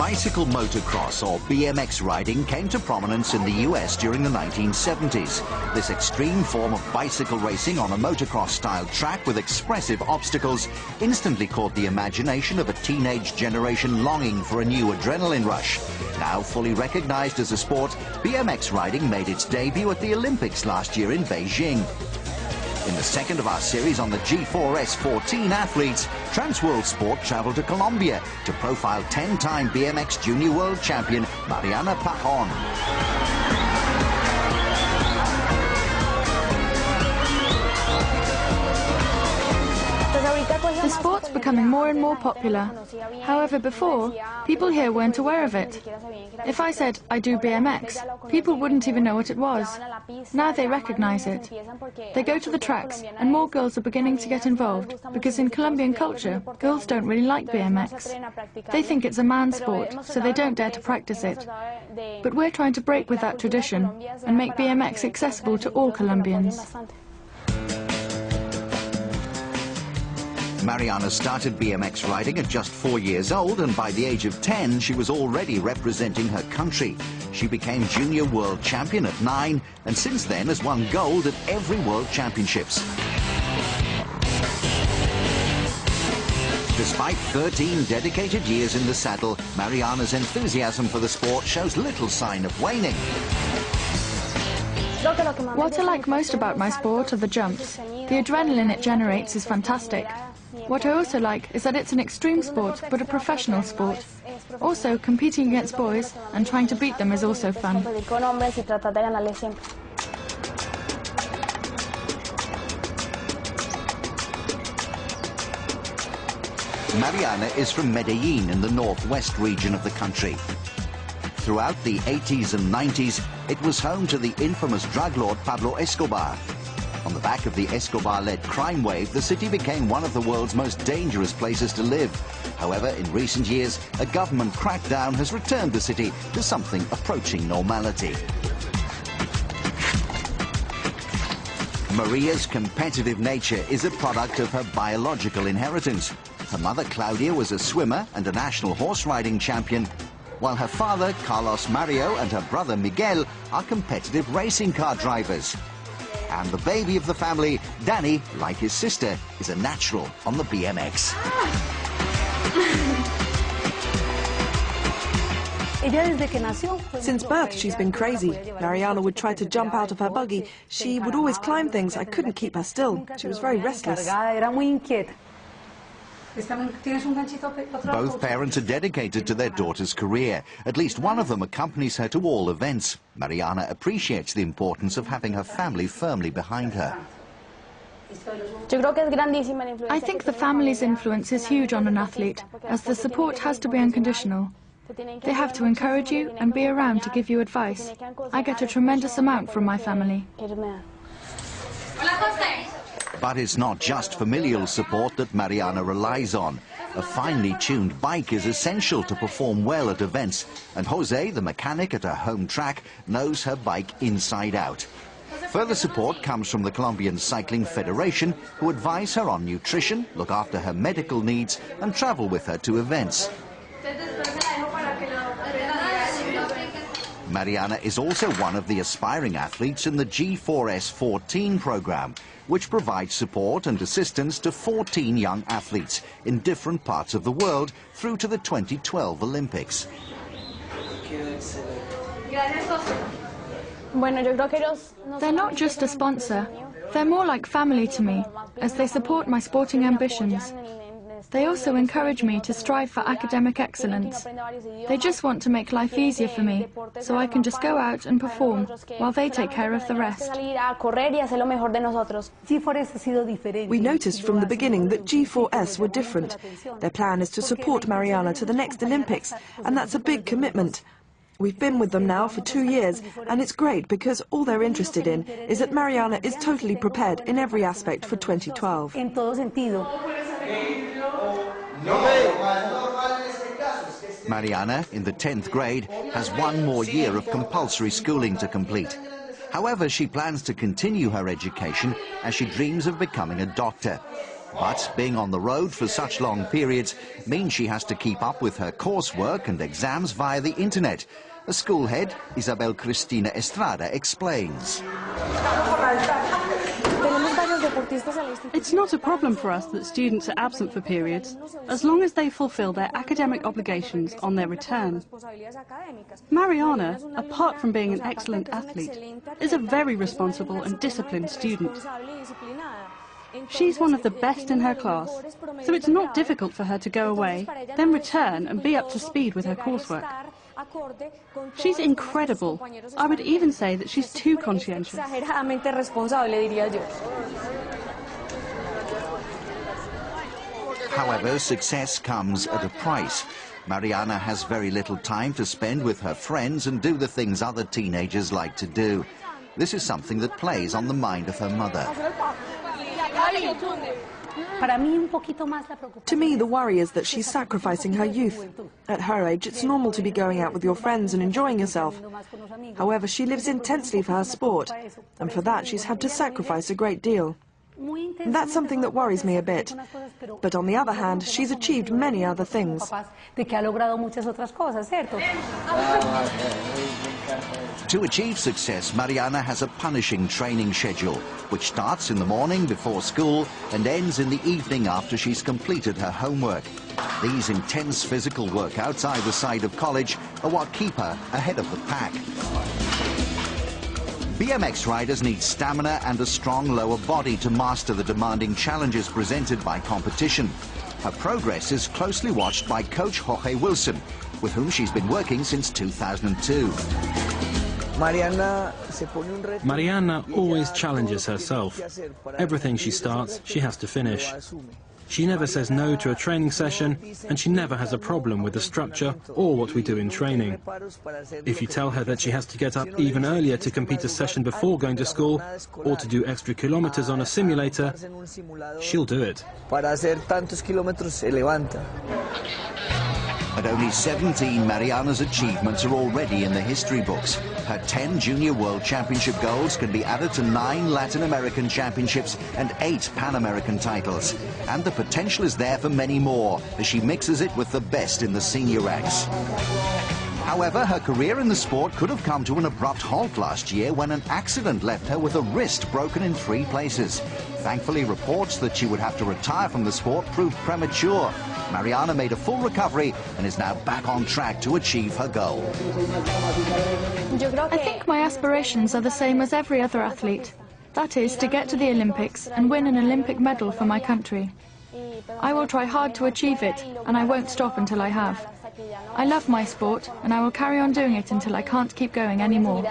Bicycle motocross, or BMX riding, came to prominence in the US during the 1970s. This extreme form of bicycle racing on a motocross-style track with expressive obstacles instantly caught the imagination of a teenage generation longing for a new adrenaline rush. Now fully recognized as a sport, BMX riding made its debut at the Olympics last year in Beijing. In the second of our series on the G4S 14 athletes, Transworld Sport traveled to Colombia to profile 10-time BMX Junior World Champion Mariana Pajon. The sport's becoming more and more popular. However, before, people here weren't aware of it. If I said, I do BMX, people wouldn't even know what it was. Now they recognize it. They go to the tracks, and more girls are beginning to get involved, because in Colombian culture, girls don't really like BMX. They think it's a man's sport, so they don't dare to practice it. But we're trying to break with that tradition and make BMX accessible to all Colombians. Mariana started BMX riding at just 4 years old, and by the age of 10, she was already representing her country. She became Junior World Champion at 9, and since then has won gold at every World Championships. Despite 13 dedicated years in the saddle, Mariana's enthusiasm for the sport shows little sign of waning. What I like most about my sport are the jumps. The adrenaline it generates is fantastic. What I also like is that it's an extreme sport, but a professional sport. Also, competing against boys and trying to beat them is also fun. Mariana is from Medellin in the northwest region of the country. Throughout the 80s and 90s, it was home to the infamous drug lord Pablo Escobar. On the back of the Escobar-led crime wave, the city became one of the world's most dangerous places to live. However, in recent years, a government crackdown has returned the city to something approaching normality. Maria's competitive nature is a product of her biological inheritance. Her mother, Claudia, was a swimmer and a national horse riding champion, while her father, Carlos Mario, and her brother, Miguel, are competitive racing car drivers. And the baby of the family, Danny, like his sister, is a natural on the BMX. Since birth, she's been crazy. Mariana would try to jump out of her buggy. She would always climb things. I couldn't keep her still. She was very restless. Both parents are dedicated to their daughter's career. At least one of them accompanies her to all events. Mariana appreciates the importance of having her family firmly behind her. I think the family's influence is huge on an athlete, as the support has to be unconditional. They have to encourage you and be around to give you advice. I get a tremendous amount from my family. But it's not just familial support that Mariana relies on. A finely tuned bike is essential to perform well at events, and Jose, the mechanic at her home track, knows her bike inside out. Further support comes from the Colombian Cycling Federation, who advise her on nutrition, look after her medical needs, and travel with her to events. Mariana is also one of the aspiring athletes in the G4S 14 program, which provides support and assistance to 14 young athletes in different parts of the world through to the 2012 Olympics. They're not just a sponsor. They're more like family to me, as they support my sporting ambitions. They also encourage me to strive for academic excellence. They just want to make life easier for me, so I can just go out and perform, while they take care of the rest. We noticed from the beginning that G4S were different. Their plan is to support Mariana to the next Olympics, and that's a big commitment. We've been with them now for 2 years, and it's great because all they're interested in is that Mariana is totally prepared in every aspect for 2012. Mariana, in the 10th grade, has 1 more year of compulsory schooling to complete. However, she plans to continue her education as she dreams of becoming a doctor. But being on the road for such long periods means she has to keep up with her coursework and exams via the internet. A school head, Isabel Cristina Estrada, explains. It's not a problem for us that students are absent for periods, as long as they fulfill their academic obligations on their return. Mariana, apart from being an excellent athlete, is a very responsible and disciplined student. She's one of the best in her class, so it's not difficult for her to go away, then return and be up to speed with her coursework. She's incredible. I would even say that she's too conscientious. However, success comes at a price. Mariana has very little time to spend with her friends and do the things other teenagers like to do. This is something that plays on the mind of her mother. To me, the worry is that she's sacrificing her youth. At her age, it's normal to be going out with your friends and enjoying yourself. However, she lives intensely for her sport, and for that she's had to sacrifice a great deal. That's something that worries me a bit. But on the other hand, she's achieved many other things. To achieve success, Mariana has a punishing training schedule, which starts in the morning before school and ends in the evening after she's completed her homework. These intense physical workouts either side of college are what keep her ahead of the pack. BMX riders need stamina and a strong lower body to master the demanding challenges presented by competition. Her progress is closely watched by coach Jorge Wilson, with whom she's been working since 2002. Mariana always challenges herself. Everything she starts, she has to finish. She never says no to a training session, and she never has a problem with the structure or what we do in training. If you tell her that she has to get up even earlier to compete a session before going to school, or to do extra kilometers on a simulator, she'll do it. At only 17, Mariana's achievements are already in the history books. Her 10 Junior World Championship golds can be added to 9 Latin American Championships and 8 Pan American titles. And the potential is there for many more, as she mixes it with the best in the senior ranks. However, her career in the sport could have come to an abrupt halt last year when an accident left her with a wrist broken in 3 places. Thankfully, reports that she would have to retire from the sport proved premature. Mariana made a full recovery and is now back on track to achieve her goal. I think my aspirations are the same as every other athlete. That is, to get to the Olympics and win an Olympic medal for my country. I will try hard to achieve it, and I won't stop until I have. I love my sport, and I will carry on doing it until I can't keep going anymore.